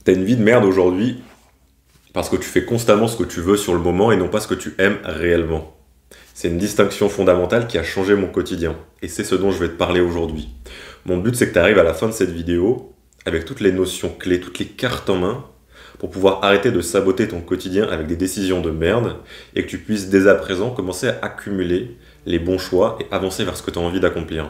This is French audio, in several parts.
T'as une vie de merde aujourd'hui parce que tu fais constamment ce que tu veux sur le moment et non pas ce que tu aimes réellement. C'est une distinction fondamentale qui a changé mon quotidien. Et c'est ce dont je vais te parler aujourd'hui. Mon but, c'est que tu arrives à la fin de cette vidéo avec toutes les notions clés, toutes les cartes en main, pour pouvoir arrêter de saboter ton quotidien avec des décisions de merde et que tu puisses dès à présent commencer à accumuler les bons choix et avancer vers ce que tu as envie d'accomplir.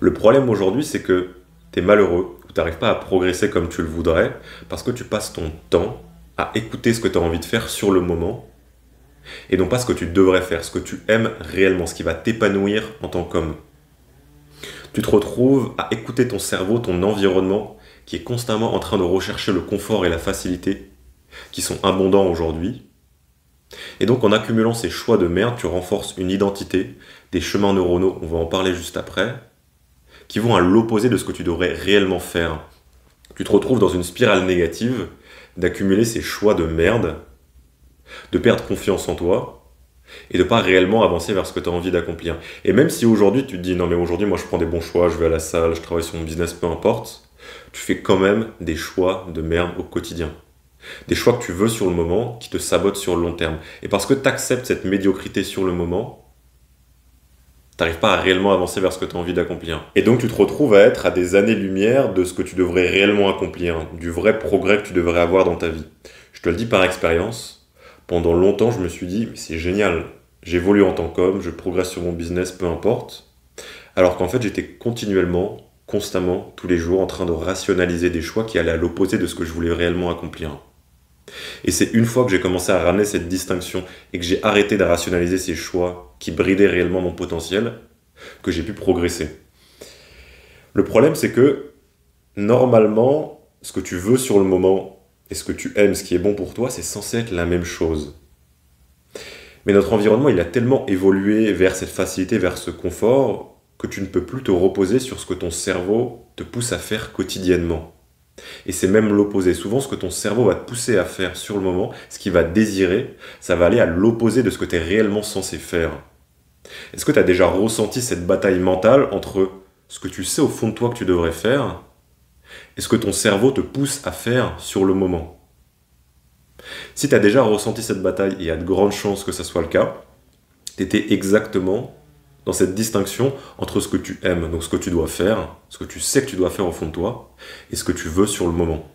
Le problème aujourd'hui, c'est que tu es malheureux ou tu n'arrives pas à progresser comme tu le voudrais parce que tu passes ton temps à écouter ce que tu as envie de faire sur le moment et non pas ce que tu devrais faire, ce que tu aimes réellement, ce qui va t'épanouir en tant qu'homme. Tu te retrouves à écouter ton cerveau, ton environnement, qui est constamment en train de rechercher le confort et la facilité, qui sont abondants aujourd'hui. Et donc en accumulant ces choix de merde, tu renforces une identité, des chemins neuronaux, on va en parler juste après, qui vont à l'opposé de ce que tu devrais réellement faire. Tu te retrouves dans une spirale négative d'accumuler ces choix de merde, de perdre confiance en toi, et de pas réellement avancer vers ce que tu as envie d'accomplir. Et même si aujourd'hui tu te dis non mais aujourd'hui moi je prends des bons choix, je vais à la salle, je travaille sur mon business, peu importe, tu fais quand même des choix de merde au quotidien. Des choix que tu veux sur le moment, qui te sabotent sur le long terme. Et parce que tu acceptes cette médiocrité sur le moment, t'arrives pas à réellement avancer vers ce que tu as envie d'accomplir. Et donc tu te retrouves à être à des années-lumière de ce que tu devrais réellement accomplir, du vrai progrès que tu devrais avoir dans ta vie. Je te le dis par expérience, pendant longtemps je me suis dit, mais c'est génial, j'évolue en tant qu'homme, je progresse sur mon business, peu importe. Alors qu'en fait j'étais continuellement, constamment, tous les jours en train de rationaliser des choix qui allaient à l'opposé de ce que je voulais réellement accomplir. Et c'est une fois que j'ai commencé à ramener cette distinction et que j'ai arrêté de rationaliser ces choix qui bridaient réellement mon potentiel, que j'ai pu progresser. Le problème, c'est que normalement, ce que tu veux sur le moment et ce que tu aimes, ce qui est bon pour toi, c'est censé être la même chose. Mais notre environnement, il a tellement évolué vers cette facilité, vers ce confort, que tu ne peux plus te reposer sur ce que ton cerveau te pousse à faire quotidiennement. Et c'est même l'opposé. Souvent, ce que ton cerveau va te pousser à faire sur le moment, ce qu'il va désirer, ça va aller à l'opposé de ce que tu es réellement censé faire. Est-ce que tu as déjà ressenti cette bataille mentale entre ce que tu sais au fond de toi que tu devrais faire et ce que ton cerveau te pousse à faire sur le moment? Si tu as déjà ressenti cette bataille, et il y a de grandes chances que ça soit le cas, tu étais exactement dans cette distinction entre ce que tu aimes, donc ce que tu dois faire, ce que tu sais que tu dois faire au fond de toi, et ce que tu veux sur le moment.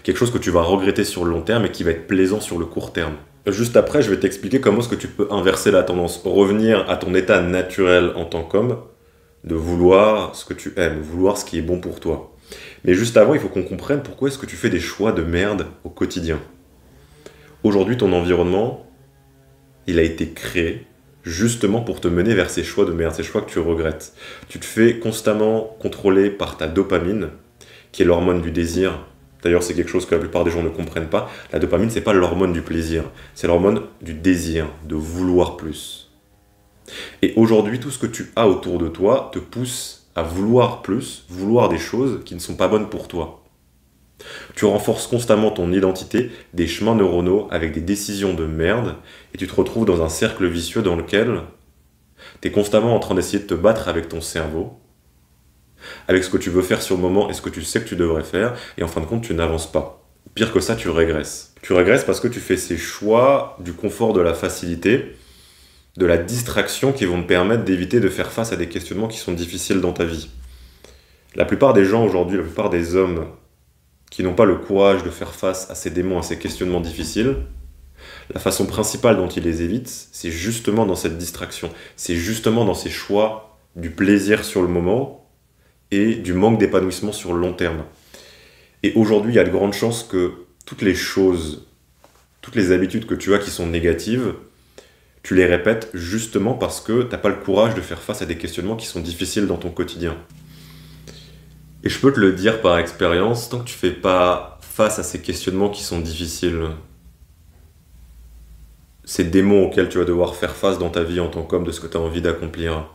Quelque chose que tu vas regretter sur le long terme et qui va être plaisant sur le court terme. Juste après, je vais t'expliquer comment est-ce que tu peux inverser la tendance, revenir à ton état naturel en tant qu'homme, de vouloir ce que tu aimes, vouloir ce qui est bon pour toi. Mais juste avant, il faut qu'on comprenne pourquoi est-ce que tu fais des choix de merde au quotidien. Aujourd'hui, ton environnement, il a été créé justement pour te mener vers ces choix de merde, ces choix que tu regrettes. Tu te fais constamment contrôler par ta dopamine, qui est l'hormone du désir. D'ailleurs, c'est quelque chose que la plupart des gens ne comprennent pas. La dopamine, c'est pas l'hormone du plaisir, c'est l'hormone du désir, de vouloir plus. Et aujourd'hui, tout ce que tu as autour de toi te pousse à vouloir plus, vouloir des choses qui ne sont pas bonnes pour toi. Tu renforces constamment ton identité, des chemins neuronaux avec des décisions de merde, et tu te retrouves dans un cercle vicieux dans lequel tu es constamment en train d'essayer de te battre avec ton cerveau, avec ce que tu veux faire sur le moment et ce que tu sais que tu devrais faire, et en fin de compte, tu n'avances pas. Pire que ça, tu régresses. Tu régresses parce que tu fais ces choix du confort, de la facilité, de la distraction qui vont te permettre d'éviter de faire face à des questionnements qui sont difficiles dans ta vie. La plupart des gens aujourd'hui, la plupart des hommes qui n'ont pas le courage de faire face à ces démons, à ces questionnements difficiles, la façon principale dont ils les évitent, c'est justement dans cette distraction. C'est justement dans ces choix du plaisir sur le moment et du manque d'épanouissement sur le long terme. Et aujourd'hui, il y a de grandes chances que toutes les choses, toutes les habitudes que tu as qui sont négatives, tu les répètes justement parce que tu n'as pas le courage de faire face à des questionnements qui sont difficiles dans ton quotidien. Et je peux te le dire par expérience, tant que tu fais pas face à ces questionnements qui sont difficiles, ces démons auxquels tu vas devoir faire face dans ta vie en tant qu'homme, de ce que tu as envie d'accomplir,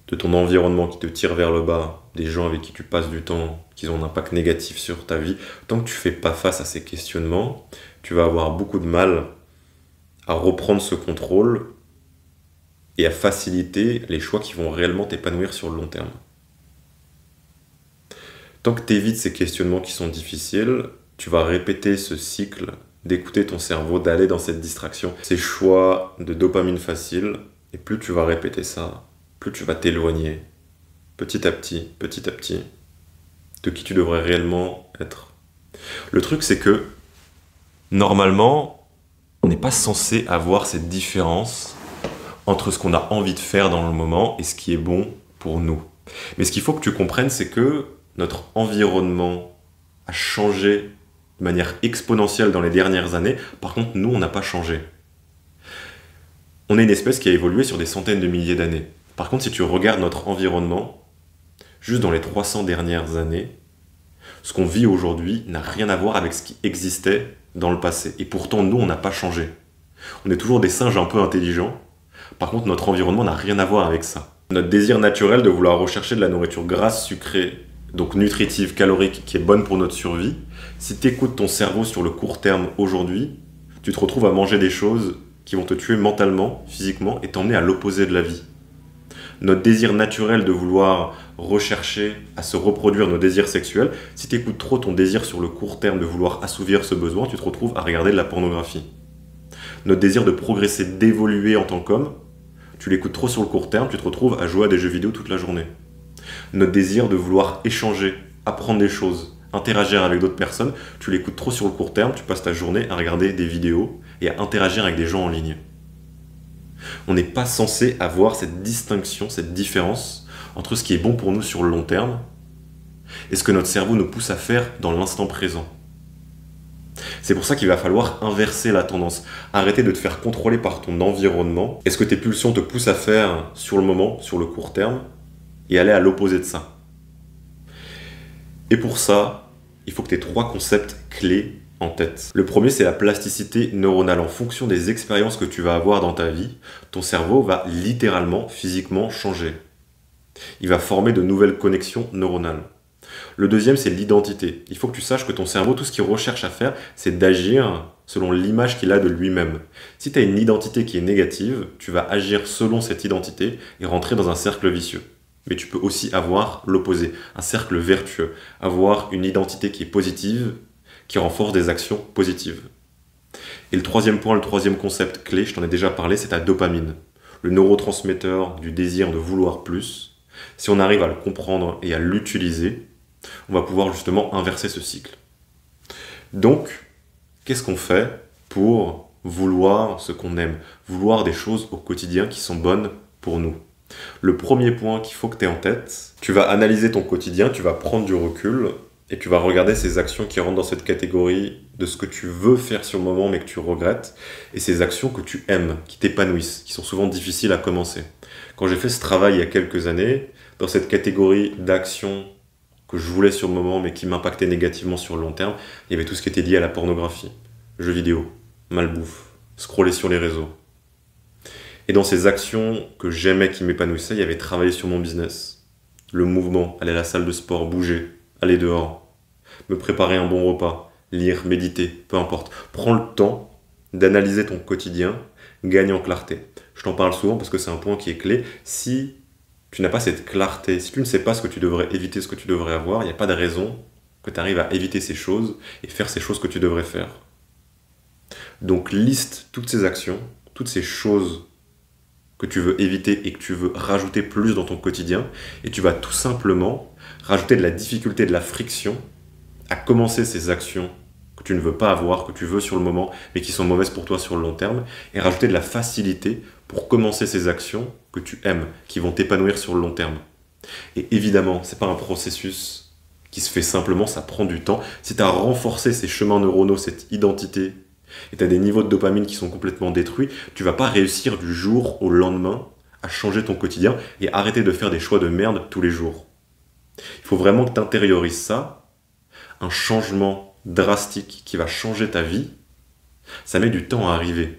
de ton environnement qui te tire vers le bas, des gens avec qui tu passes du temps, qui ont un impact négatif sur ta vie, tant que tu fais pas face à ces questionnements, tu vas avoir beaucoup de mal à reprendre ce contrôle et à faciliter les choix qui vont réellement t'épanouir sur le long terme. Tant que tu évites ces questionnements qui sont difficiles, tu vas répéter ce cycle d'écouter ton cerveau, d'aller dans cette distraction, ces choix de dopamine facile, et plus tu vas répéter ça, plus tu vas t'éloigner petit à petit, de qui tu devrais réellement être. Le truc, c'est que normalement, on n'est pas censé avoir cette différence entre ce qu'on a envie de faire dans le moment et ce qui est bon pour nous. Mais ce qu'il faut que tu comprennes, c'est que notre environnement a changé de manière exponentielle dans les dernières années. Par contre, nous, on n'a pas changé. On est une espèce qui a évolué sur des centaines de milliers d'années. Par contre, si tu regardes notre environnement, juste dans les 300 dernières années, ce qu'on vit aujourd'hui n'a rien à voir avec ce qui existait dans le passé. Et pourtant, nous, on n'a pas changé. On est toujours des singes un peu intelligents. Par contre, notre environnement n'a rien à voir avec ça. Notre désir naturel de vouloir rechercher de la nourriture grasse, sucrée, donc nutritive, calorique, qui est bonne pour notre survie, si tu écoutes ton cerveau sur le court terme aujourd'hui, tu te retrouves à manger des choses qui vont te tuer mentalement, physiquement, et t'emmener à l'opposé de la vie. Notre désir naturel de vouloir rechercher à se reproduire nos désirs sexuels, si tu écoutes trop ton désir sur le court terme de vouloir assouvir ce besoin, tu te retrouves à regarder de la pornographie. Notre désir de progresser, d'évoluer en tant qu'homme, tu l'écoutes trop sur le court terme, tu te retrouves à jouer à des jeux vidéo toute la journée. Notre désir de vouloir échanger, apprendre des choses, interagir avec d'autres personnes, tu l'écoutes trop sur le court terme, tu passes ta journée à regarder des vidéos et à interagir avec des gens en ligne. On n'est pas censé avoir cette distinction, cette différence entre ce qui est bon pour nous sur le long terme et ce que notre cerveau nous pousse à faire dans l'instant présent. C'est pour ça qu'il va falloir inverser la tendance, arrêter de te faire contrôler par ton environnement et ce que tes pulsions te poussent à faire sur le moment, sur le court terme, et aller à l'opposé de ça. Et pour ça, il faut que tu aies 3 concepts clés en tête. Le premier, c'est la plasticité neuronale. En fonction des expériences que tu vas avoir dans ta vie, ton cerveau va littéralement, physiquement changer. Il va former de nouvelles connexions neuronales. Le deuxième, c'est l'identité. Il faut que tu saches que ton cerveau, tout ce qu'il recherche à faire, c'est d'agir selon l'image qu'il a de lui-même. Si tu as une identité qui est négative, tu vas agir selon cette identité et rentrer dans un cercle vicieux. Mais tu peux aussi avoir l'opposé, un cercle vertueux, avoir une identité qui est positive, qui renforce des actions positives. Et le troisième point, le troisième concept clé, je t'en ai déjà parlé, c'est ta dopamine, le neurotransmetteur du désir de vouloir plus. Si on arrive à le comprendre et à l'utiliser, on va pouvoir justement inverser ce cycle. Donc, qu'est-ce qu'on fait pour vouloir ce qu'on aime, vouloir des choses au quotidien qui sont bonnes pour nous? Le premier point qu'il faut que tu aies en tête, tu vas analyser ton quotidien, tu vas prendre du recul et tu vas regarder ces actions qui rentrent dans cette catégorie de ce que tu veux faire sur le moment mais que tu regrettes et ces actions que tu aimes, qui t'épanouissent, qui sont souvent difficiles à commencer. Quand j'ai fait ce travail il y a quelques années, dans cette catégorie d'actions que je voulais sur le moment mais qui m'impactaient négativement sur le long terme, il y avait tout ce qui était lié à la pornographie, jeux vidéo, malbouffe, scroller sur les réseaux. Et dans ces actions que j'aimais, qui m'épanouissaient, il y avait travailler sur mon business, le mouvement, aller à la salle de sport, bouger, aller dehors, me préparer un bon repas, lire, méditer, peu importe. Prends le temps d'analyser ton quotidien, gagne en clarté. Je t'en parle souvent parce que c'est un point qui est clé. Si tu n'as pas cette clarté, si tu ne sais pas ce que tu devrais éviter, ce que tu devrais avoir, il n'y a pas de raison que tu arrives à éviter ces choses et faire ces choses que tu devrais faire. Donc liste toutes ces actions, toutes ces choses que tu veux éviter et que tu veux rajouter plus dans ton quotidien, et tu vas tout simplement rajouter de la difficulté, de la friction à commencer ces actions que tu ne veux pas avoir, que tu veux sur le moment, mais qui sont mauvaises pour toi sur le long terme, et rajouter de la facilité pour commencer ces actions que tu aimes, qui vont t'épanouir sur le long terme. Et évidemment, c'est pas un processus qui se fait simplement, ça prend du temps. Si tu as renforcé ces chemins neuronaux, cette identité, et tu as des niveaux de dopamine qui sont complètement détruits, tu vas pas réussir du jour au lendemain à changer ton quotidien et arrêter de faire des choix de merde tous les jours. Il faut vraiment que tu intériorises ça, un changement drastique qui va changer ta vie, ça met du temps à arriver.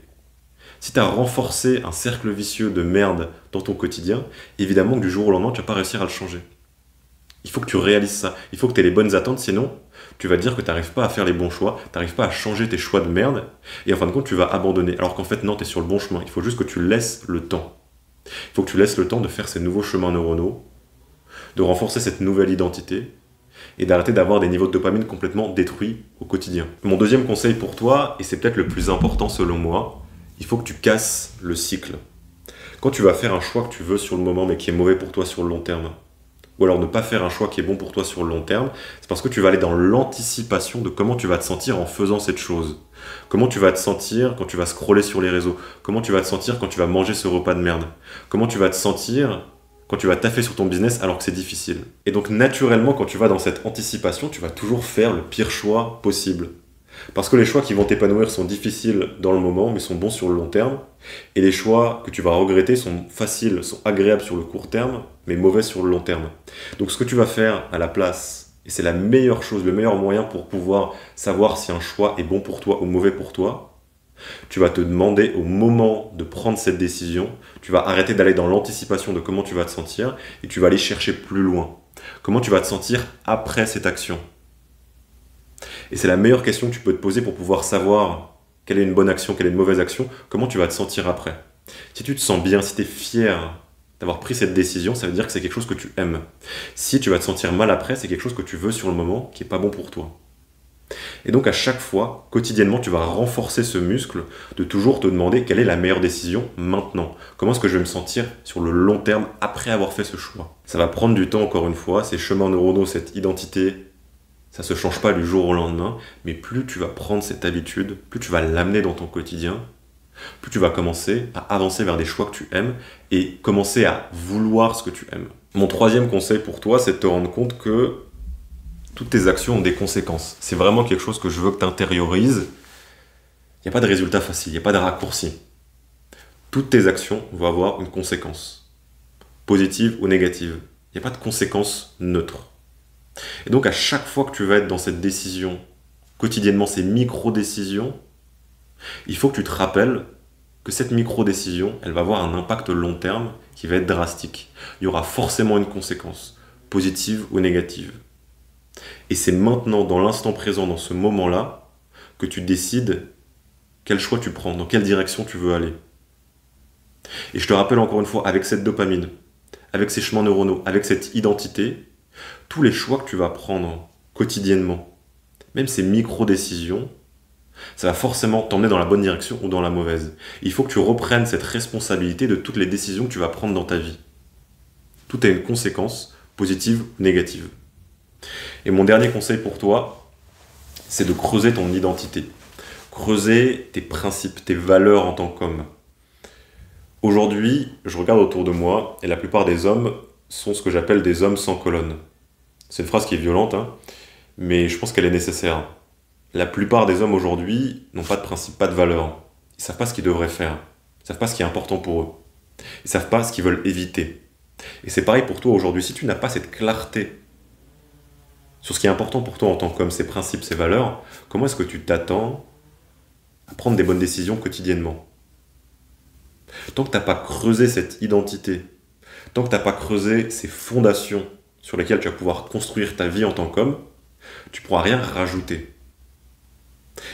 Si tu as renforcé un cercle vicieux de merde dans ton quotidien, évidemment que du jour au lendemain, tu vas pas réussir à le changer. Il faut que tu réalises ça, il faut que tu aies les bonnes attentes, sinon tu vas te dire que tu n'arrives pas à faire les bons choix, tu n'arrives pas à changer tes choix de merde, et en fin de compte tu vas abandonner. Alors qu'en fait non, tu es sur le bon chemin, il faut juste que tu laisses le temps. Il faut que tu laisses le temps de faire ces nouveaux chemins neuronaux, de renforcer cette nouvelle identité, et d'arrêter d'avoir des niveaux de dopamine complètement détruits au quotidien. Mon deuxième conseil pour toi, et c'est peut-être le plus important selon moi, il faut que tu casses le cycle. Quand tu vas faire un choix que tu veux sur le moment mais qui est mauvais pour toi sur le long terme, ou alors ne pas faire un choix qui est bon pour toi sur le long terme, c'est parce que tu vas aller dans l'anticipation de comment tu vas te sentir en faisant cette chose. Comment tu vas te sentir quand tu vas scroller sur les réseaux. Comment tu vas te sentir quand tu vas manger ce repas de merde. Comment tu vas te sentir quand tu vas taffer sur ton business alors que c'est difficile. Et donc naturellement, quand tu vas dans cette anticipation, tu vas toujours faire le pire choix possible. Parce que les choix qui vont t'épanouir sont difficiles dans le moment, mais sont bons sur le long terme. Et les choix que tu vas regretter sont faciles, sont agréables sur le court terme, mais mauvais sur le long terme. Donc ce que tu vas faire à la place, et c'est la meilleure chose, le meilleur moyen pour pouvoir savoir si un choix est bon pour toi ou mauvais pour toi, tu vas te demander au moment de prendre cette décision, tu vas arrêter d'aller dans l'anticipation de comment tu vas te sentir, et tu vas aller chercher plus loin. Comment tu vas te sentir après cette action ? Et c'est la meilleure question que tu peux te poser pour pouvoir savoir quelle est une bonne action, quelle est une mauvaise action, comment tu vas te sentir après. Si tu te sens bien, si tu es fier d'avoir pris cette décision, ça veut dire que c'est quelque chose que tu aimes. Si tu vas te sentir mal après, c'est quelque chose que tu veux sur le moment qui n'est pas bon pour toi. Et donc à chaque fois, quotidiennement, tu vas renforcer ce muscle de toujours te demander quelle est la meilleure décision maintenant. Comment est-ce que je vais me sentir sur le long terme après avoir fait ce choix. Ça va prendre du temps encore une fois, ces chemins neuronaux, cette identité, ça se change pas du jour au lendemain, mais plus tu vas prendre cette habitude, plus tu vas l'amener dans ton quotidien, plus tu vas commencer à avancer vers des choix que tu aimes et commencer à vouloir ce que tu aimes. Mon troisième conseil pour toi, c'est de te rendre compte que toutes tes actions ont des conséquences. C'est vraiment quelque chose que je veux que tu intériorises. Il n'y a pas de résultat facile, il n'y a pas de raccourci. Toutes tes actions vont avoir une conséquence, positive ou négative. Il n'y a pas de conséquence neutre. Et donc à chaque fois que tu vas être dans cette décision, quotidiennement ces micro-décisions, il faut que tu te rappelles que cette micro-décision, elle va avoir un impact long terme qui va être drastique. Il y aura forcément une conséquence, positive ou négative. Et c'est maintenant, dans l'instant présent, dans ce moment-là, que tu décides quel choix tu prends, dans quelle direction tu veux aller. Et je te rappelle encore une fois, avec cette dopamine, avec ces chemins neuronaux, avec cette identité, tous les choix que tu vas prendre quotidiennement, même ces micro-décisions, ça va forcément t'emmener dans la bonne direction ou dans la mauvaise. Il faut que tu reprennes cette responsabilité de toutes les décisions que tu vas prendre dans ta vie. Tout a une conséquence, positive ou négative. Et mon dernier conseil pour toi, c'est de creuser ton identité. Creuser tes principes, tes valeurs en tant qu'homme. Aujourd'hui, je regarde autour de moi et la plupart des hommes sont ce que j'appelle des hommes sans colonne. C'est une phrase qui est violente, hein, mais je pense qu'elle est nécessaire. La plupart des hommes aujourd'hui n'ont pas de principe, pas de valeurs. Ils ne savent pas ce qu'ils devraient faire. Ils ne savent pas ce qui est important pour eux. Ils ne savent pas ce qu'ils veulent éviter. Et c'est pareil pour toi aujourd'hui. Si tu n'as pas cette clarté sur ce qui est important pour toi en tant qu'homme, ces principes, ces valeurs, comment est-ce que tu t'attends à prendre des bonnes décisions quotidiennement ? Tant que tu n'as pas creusé cette identité, tant que tu n'as pas creusé ces fondations sur lesquelles tu vas pouvoir construire ta vie en tant qu'homme, tu ne pourras rien rajouter.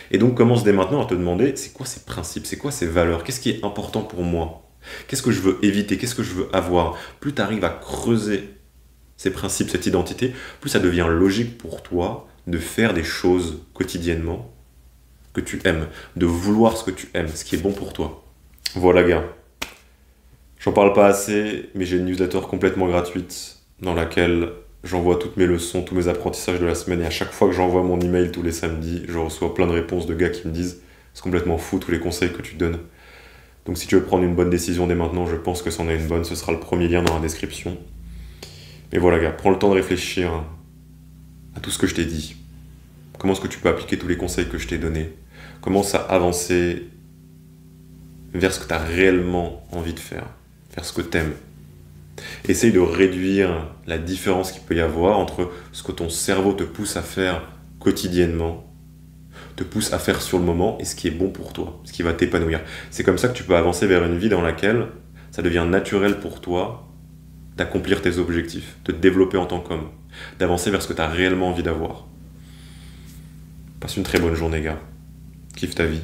Et donc commence dès maintenant à te demander, c'est quoi ces principes, c'est quoi ces valeurs, qu'est-ce qui est important pour moi, qu'est-ce que je veux éviter, qu'est-ce que je veux avoir. Plus tu arrives à creuser ces principes, cette identité, plus ça devient logique pour toi de faire des choses quotidiennement que tu aimes, de vouloir ce que tu aimes, ce qui est bon pour toi. Voilà gars, j'en parle pas assez, mais j'ai une newsletter complètement gratuite dans laquelle j'envoie toutes mes leçons, tous mes apprentissages de la semaine, et à chaque fois que j'envoie mon email tous les samedis, je reçois plein de réponses de gars qui me disent « c'est complètement fou tous les conseils que tu donnes ». Donc si tu veux prendre une bonne décision dès maintenant, je pense que c'en est une bonne, ce sera le premier lien dans la description. Mais voilà gars, prends le temps de réfléchir à tout ce que je t'ai dit. Comment est-ce que tu peux appliquer tous les conseils que je t'ai donnés ? Commence à avancer vers ce que tu as réellement envie de faire, vers ce que tu aimes. Essaye de réduire la différence qu'il peut y avoir entre ce que ton cerveau te pousse à faire quotidiennement, te pousse à faire sur le moment, et ce qui est bon pour toi, ce qui va t'épanouir. C'est comme ça que tu peux avancer vers une vie dans laquelle ça devient naturel pour toi d'accomplir tes objectifs, de te développer en tant qu'homme, d'avancer vers ce que tu as réellement envie d'avoir. Passe une très bonne journée, gars. Kiffe ta vie.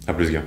À plus, gars.